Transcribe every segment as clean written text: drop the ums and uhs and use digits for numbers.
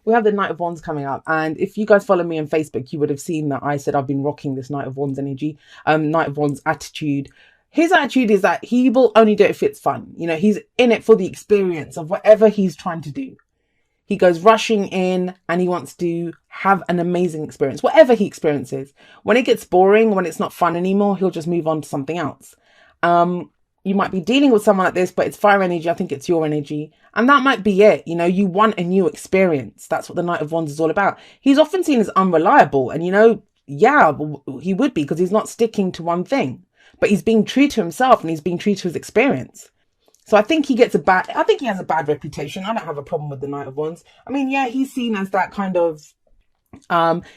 we have the Knight of Wands coming up. And if you guys follow me on Facebook, you would have seen that I said I've been rocking this Knight of Wands energy, Knight of Wands attitude. His attitude is that he will only do it if it's fun. You know, he's in it for the experience of whatever he's trying to do. He goes rushing in and he wants to have an amazing experience, whatever he experiences. When it gets boring, when it's not fun anymore, he'll just move on to something else. You might be dealing with someone like this, but it's fire energy. I think it's your energy. And that might be it. You know, you want a new experience. That's what the Knight of Wands is all about. He's often seen as unreliable. And, you know, yeah, he would be, because he's not sticking to one thing. But he's being true to himself and he's being true to his experience. So I think he has a bad reputation. I don't have a problem with the Knight of Wands. I mean, yeah, he's seen as that kind of,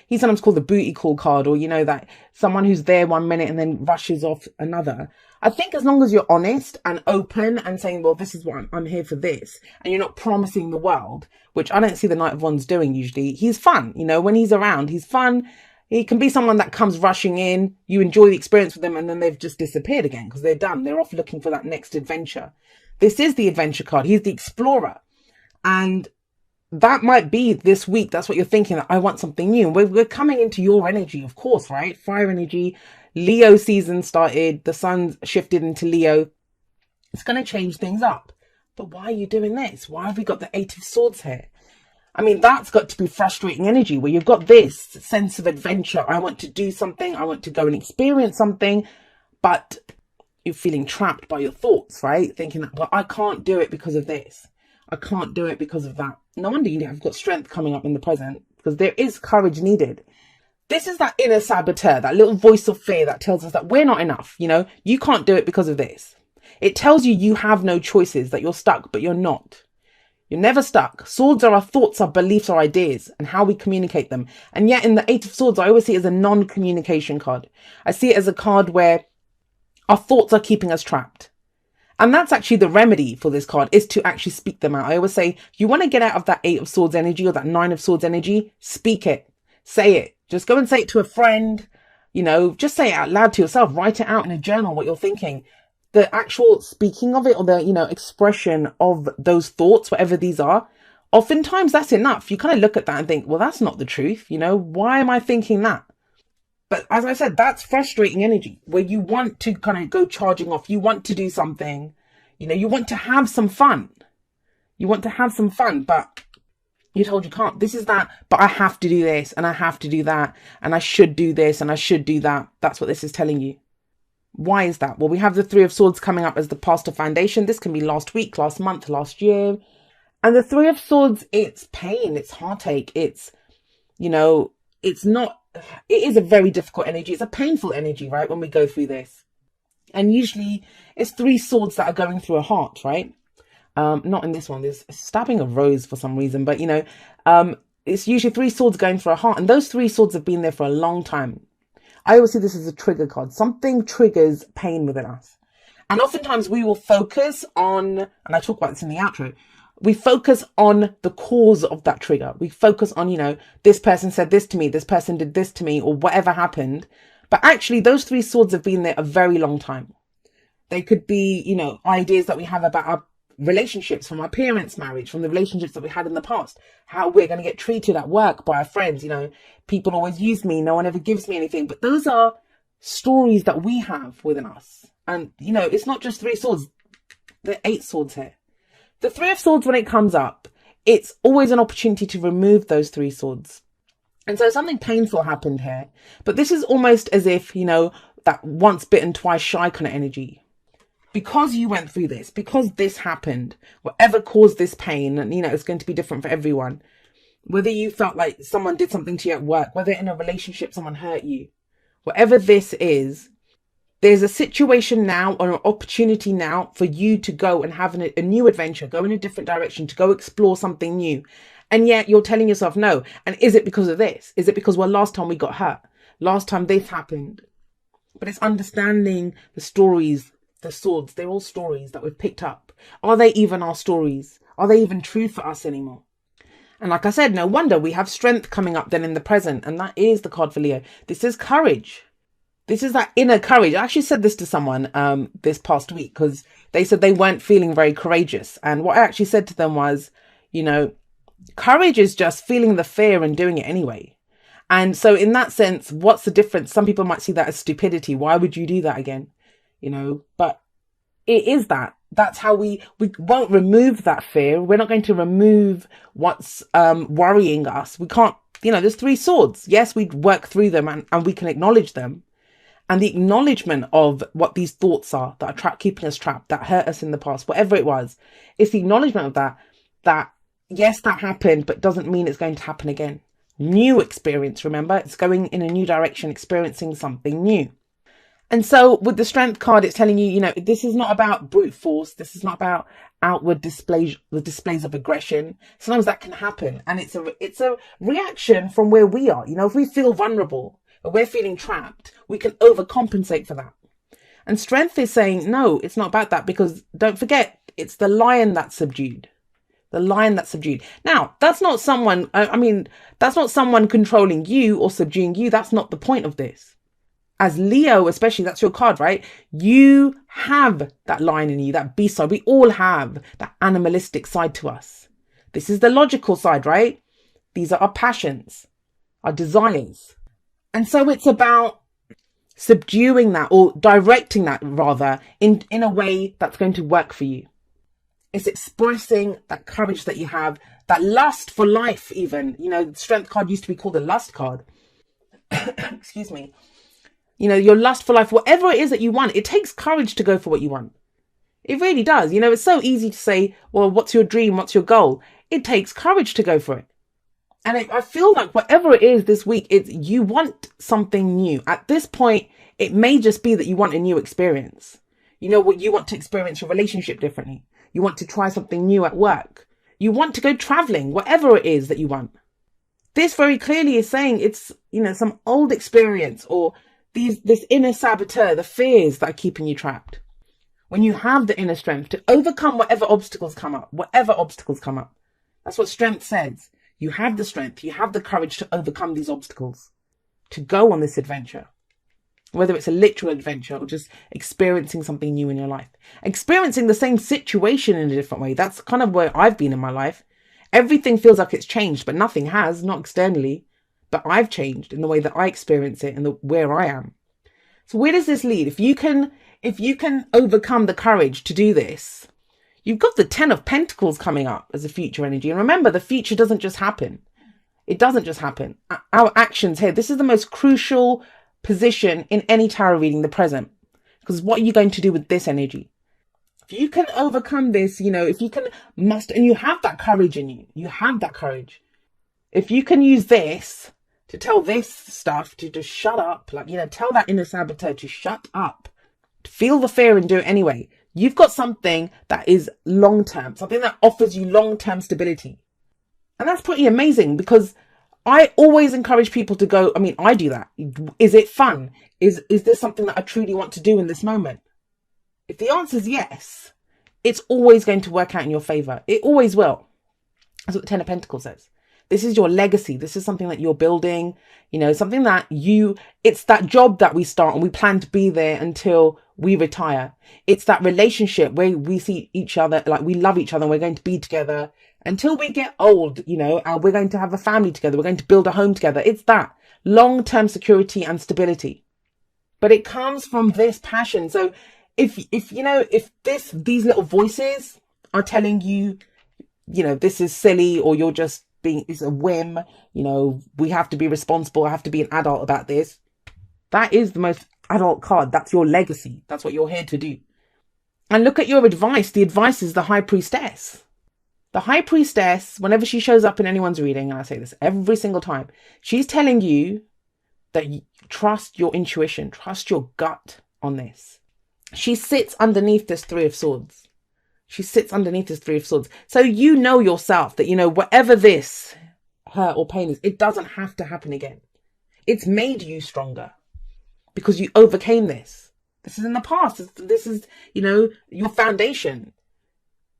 he's sometimes called the booty call card, or, you know, that someone who's there 1 minute and then rushes off another. I think as long as you're honest and open and saying, well, this is what I'm here for this, and you're not promising the world, which I don't see the Knight of Wands doing usually. He's fun, you know, when he's around, he's fun. He can be someone that comes rushing in, you enjoy the experience with them, and then they've just disappeared again because they're done. They're off looking for that next adventure. This is the adventure card. He's the explorer. And that might be this week. That's what you're thinking, that I want something new. We're coming into your energy, of course, right? Fire energy. Leo season started. The sun's shifted into Leo. It's going to change things up. But why are you doing this? Why have we got the Eight of Swords here? I mean, that's got to be frustrating energy where you've got this sense of adventure. I want to do something. I want to go and experience something. But you're feeling trapped by your thoughts, right? Thinking that, well, I can't do it because of this. I can't do it because of that. No wonder you have got strength coming up in the present, because there is courage needed. This is that inner saboteur, that little voice of fear that tells us that we're not enough. You know, you can't do it because of this. It tells you you have no choices, that you're stuck, but you're not. You're never stuck. Swords are our thoughts, our beliefs, our ideas, and how we communicate them. And yet in the Eight of Swords, I always see it as a non-communication card. I see it as a card where our thoughts are keeping us trapped. And that's actually the remedy for this card, is to actually speak them out. I always say, you want to get out of that Eight of Swords energy or that Nine of Swords energy, speak it, say it. Just go and say it to a friend, you know, just say it out loud to yourself, write it out in a journal, what you're thinking. The actual speaking of it, or the, you know, expression of those thoughts, whatever these are, oftentimes that's enough. You kind of look at that and think, well, that's not the truth. You know, why am I thinking that? But as I said, that's frustrating energy where you want to kind of go charging off. You want to do something, you know, you want to have some fun. You want to have some fun, but you're told you can't. This is that, but I have to do this and I have to do that and I should do this and I should do that. That's what this is telling you. Why is that? Well, we have the Three of Swords coming up as the pastor foundation. This can be last week, last month, last year. And the Three of Swords, it's pain, it's heartache. It's, you know, it's not, it is a very difficult energy. It's a painful energy, right? When we go through this. And usually it's three swords that are going through a heart, right? Not in this one. There's a stabbing of rose for some reason, but you know, it's usually three swords going through a heart. And those three swords have been there for a long time. I always see this as a trigger card. Something triggers pain within us. And oftentimes we will focus on, and I talk about this in the outro, we focus on the cause of that trigger. We focus on, you know, this person said this to me, this person did this to me, or whatever happened. But actually, those three swords have been there a very long time. They could be, you know, ideas that we have about our relationships, from our parents' marriage, from the relationships that we had in the past, how we're going to get treated at work by our friends. You know, people always use me, no one ever gives me anything. But those are stories that we have within us. And, you know, it's not just three swords. There are 8 swords here. The Three of Swords, when it comes up, it's always an opportunity to remove those 3 swords. And so something painful happened here. But this is almost as if, you know, that once bitten, twice shy kind of energy. Because you went through this, because this happened, whatever caused this pain, and, you know, it's going to be different for everyone. Whether you felt like someone did something to you at work, whether in a relationship someone hurt you, whatever this is, there's a situation now or an opportunity now for you to go and have a new adventure, go in a different direction, to go explore something new. And yet you're telling yourself no. And is it because of this? Is it because, well, last time we got hurt? Last time this happened? But it's understanding the stories, the swords. They're all stories that we've picked up. Are they even our stories? Are they even true for us anymore? And like I said, no wonder we have strength coming up then in the present. And that is the card for Leo. This is courage. This is that inner courage. I actually said this to someone this past week because they said they weren't feeling very courageous. And what I actually said to them was, you know, Courage is just feeling the fear and doing it anyway. And so in that sense, what's the difference? Some people might see that as stupidity. Why would you do that again? But it is that. That's how we won't remove that fear. We're not going to remove what's worrying us. We can't, there's 3 swords. Yes, we work through them and we can acknowledge them. And the acknowledgement of what these thoughts are that are keeping us trapped, that hurt us in the past, whatever it was, it's the acknowledgement of that yes, that happened, but doesn't mean it's going to happen again. New experience, remember? It's going in a new direction, experiencing something new. And so with the Strength card, it's telling you, this is not about brute force. This is not about outward displays, the displays of aggression. Sometimes that can happen. And it's a reaction from where we are. If we feel vulnerable or we're feeling trapped, we can overcompensate for that. And Strength is saying, no, it's not about that, because don't forget, it's the lion that's subdued. The lion that's subdued. Now, that's not someone, that's not someone controlling you or subduing you. That's not the point of this. As Leo, especially, that's your card, right? You have that lion in you, that beast side. We all have that animalistic side to us. This is the logical side, right? These are our passions, our desires. And so it's about subduing that, or directing that rather, in a way that's going to work for you. It's expressing that courage that you have, that lust for life even. The Strength card used to be called a lust card. Excuse me. Your lust for life, whatever it is that you want, it takes courage to go for what you want. It really does. It's so easy to say, well, what's your dream? What's your goal? It takes courage to go for it. And I feel like whatever it is this week, you want something new. At this point, it may just be that you want a new experience. You want to experience your relationship differently. You want to try something new at work. You want to go traveling, whatever it is that you want. This very clearly is saying it's, some old experience, or this inner saboteur, the fears that are keeping you trapped. When you have the inner strength to overcome whatever obstacles come up. That's what Strength says. You have the strength, you have the courage to overcome these obstacles, to go on this adventure. Whether it's a literal adventure or just experiencing something new in your life. Experiencing the same situation in a different way. That's kind of where I've been in my life. Everything feels like it's changed, but nothing has, not externally. But I've changed in the way that I experience it and where I am. So where does this lead? If you can overcome the courage to do this, you've got the 10 of Pentacles coming up as a future energy. And remember, the future doesn't just happen. It doesn't just happen. Our actions here, this is the most crucial position in any tarot reading, the present. Because what are you going to do with this energy? If you can overcome this, if you can muster, and you have that courage in you have that courage. If you can use this to tell this stuff to just shut up, tell that inner saboteur to shut up, to feel the fear and do it anyway. You've got something that is long-term, something that offers you long-term stability. And that's pretty amazing, because I always encourage people to go, I do that. Is it fun? Is this something that I truly want to do in this moment? If the answer is yes, it's always going to work out in your favor. It always will. That's what the 10 of Pentacles says. This is your legacy. This is something that you're building, something that it's that job that we start and we plan to be there until we retire. It's that relationship where we see each other, like we love each other and we're going to be together until we get old, and we're going to have a family together. We're going to build a home together. It's that long-term security and stability. But it comes from this passion. So if these little voices are telling you, this is silly, or you're just it's a whim, we have to be responsible, I have to be an adult about this. That is the most adult card. That's your legacy. That's what you're here to do. And look at your advice. The advice is the High Priestess. The High Priestess, whenever she shows up in anyone's reading, and I say this every single time, she's telling you that you trust your intuition, trust your gut on this. She sits underneath this Three of Swords. She sits underneath this Three of Swords. So you know yourself that, whatever this hurt or pain is, it doesn't have to happen again. It's made you stronger because you overcame this. This is in the past. This is, your foundation.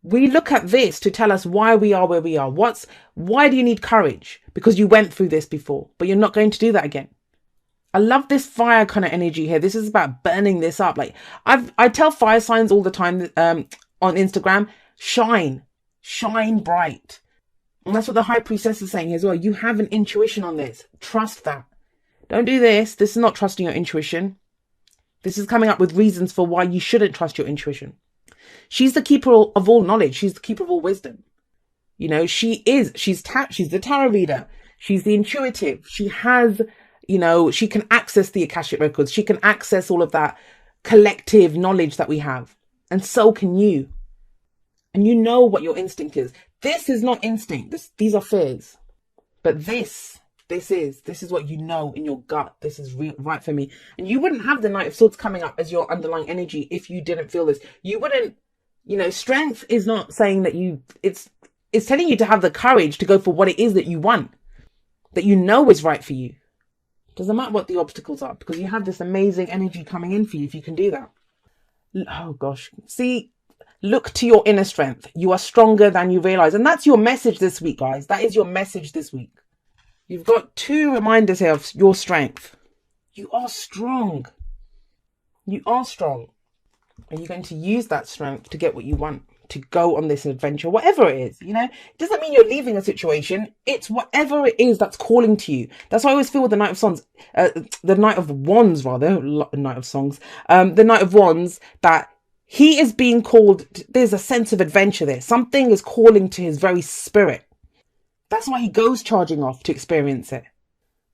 We look at this to tell us why we are where we are. Why do you need courage? Because you went through this before, but you're not going to do that again. I love this fire kind of energy here. This is about burning this up. Like I tell fire signs all the time, on Instagram, shine bright. And that's what the High Priestess is saying as well. You have an intuition on this. Trust that. Don't do this. This is not trusting your intuition. This is coming up with reasons for why you shouldn't trust your intuition. She's the keeper of all knowledge. She's the keeper of all wisdom. You know, she's the tarot reader. She's the intuitive. She has, you know, she can access the Akashic records. She can access all of that collective knowledge that we have. And so can you. And you know what your instinct is. This is not instinct. These are fears. But this is what you know in your gut. This is right for me. And you wouldn't have the Knight of Swords coming up as your underlying energy if you didn't feel this. You wouldn't, you know, strength is not saying that it's telling you to have the courage to go for what it is that you want, that you know is right for you. Doesn't matter what the obstacles are, because you have this amazing energy coming in for you if you can do that. Oh gosh. See, look to your inner strength. You are stronger than you realize. And that's your message this week, guys. That is your message this week. You've got 2 reminders here of your strength. You are strong. You are strong. And you're going to use that strength to get what you want, to go on this adventure, whatever it is. You know, it doesn't mean you're leaving a situation. It's whatever it is that's calling to you. That's why I always feel with the Knight of Wands, the Knight of Wands, the Knight of Wands, that he is being called. There's a sense of adventure there. Something is calling to his very spirit. That's why he goes charging off to experience it.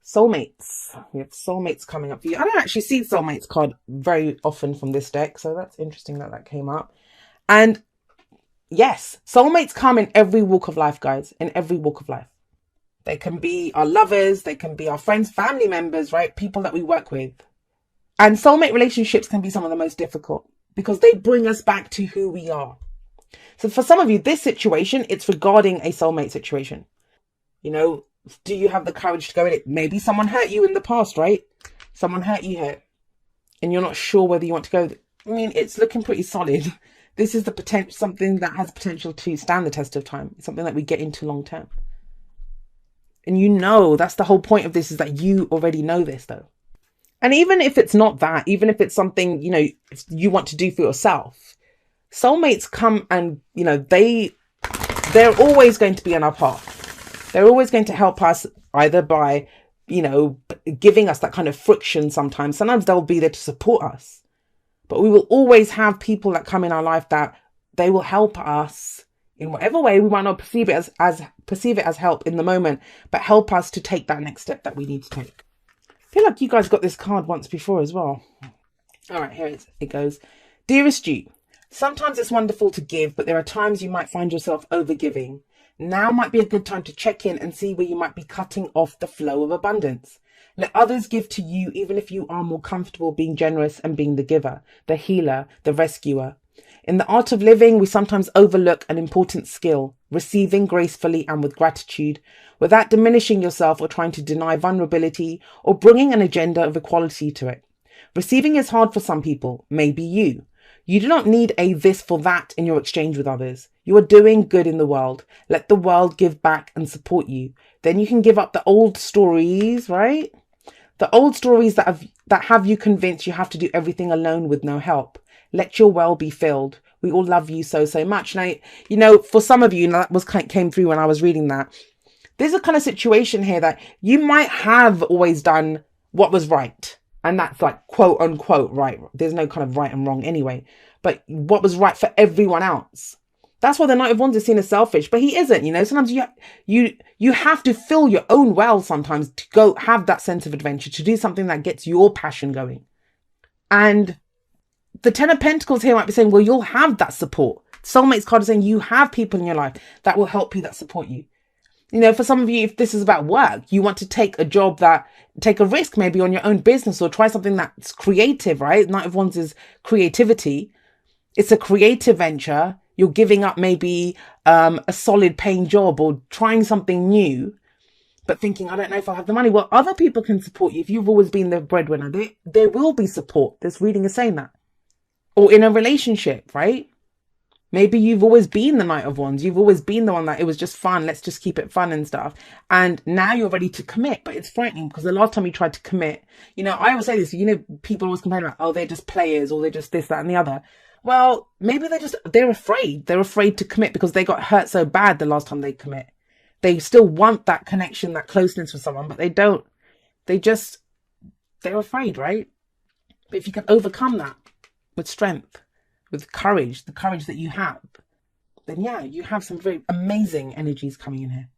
Soulmates. We have soulmates coming up for you. I don't actually see soulmates card very often from this deck, so that's interesting that came up. And yes, soulmates come in every walk of life, guys. In every walk of life. They can be our lovers. They can be our friends, family members, right? People that we work with. And soulmate relationships can be some of the most difficult because they bring us back to who we are. So for some of you, this situation, it's regarding a soulmate situation. You know, do you have the courage to go in it? Maybe someone hurt you in the past, right? Someone hurt you here and you're not sure whether you want to go. I mean, it's looking pretty solid. This is the potential, something that has potential to stand the test of time. It's something that we get into long term. And you know, that's the whole point of this, is that you already know this though. And even if it's not that, even if it's something, you know, you want to do for yourself, soulmates come and, you know, they're always going to be on our path. They're always going to help us either by, you know, giving us that kind of friction sometimes. Sometimes they'll be there to support us. But we will always have people that come in our life that they will help us in whatever way. We might not perceive it as help in the moment, but help us to take that next step that we need to take. I feel like you guys got this card once before as well. All right, here it goes. Dearest you, sometimes it's wonderful to give, but there are times you might find yourself over-giving. Now might be a good time to check in and see where you might be cutting off the flow of abundance. Let others give to you, even if you are more comfortable being generous and being the giver, the healer, the rescuer. In the art of living, we sometimes overlook an important skill, receiving gracefully and with gratitude, without diminishing yourself or trying to deny vulnerability or bringing an agenda of equality to it. Receiving is hard for some people, maybe you. You do not need a this for that in your exchange with others. You are doing good in the world. Let the world give back and support you. Then you can give up the old stories, right? The old stories that have you convinced you have to do everything alone with no help. Let your well be filled. We all love you so much. Now, you know, for some of you, and that came through when I was reading that, there's a kind of situation here that you might have always done what was right. And that's like quote unquote right. There's no kind of right and wrong anyway. But what was right for everyone else. That's why the Knight of Wands is seen as selfish, but he isn't. You know, sometimes you have to fill your own well sometimes to go have that sense of adventure, to do something that gets your passion going. And the Ten of Pentacles here might be saying, well, you'll have that support. Soulmates card is saying you have people in your life that will help you, that support you. You know, for some of you, if this is about work, you want to take a job take a risk maybe on your own business or try something that's creative, right? Knight of Wands is creativity. It's a creative venture. You're giving up maybe a solid paying job or trying something new, but thinking, I don't know if I'll have the money. Well, other people can support you. If you've always been the breadwinner, there will be support. This reading is saying that. Or in a relationship, right? Maybe you've always been the Knight of Wands. You've always been the one that it was just fun. Let's just keep it fun and stuff. And now you're ready to commit, but it's frightening because the last time you tried to commit, you know, I always say this, you know, people always complain about, oh, they're just players or they're just this, that and the other. Well, maybe they're afraid. They're afraid to commit because they got hurt so bad the last time they commit. They still want that connection, that closeness with someone, but they don't. They're afraid, right? But if you can overcome that with strength, with courage, the courage that you have, then yeah, you have some very amazing energies coming in here.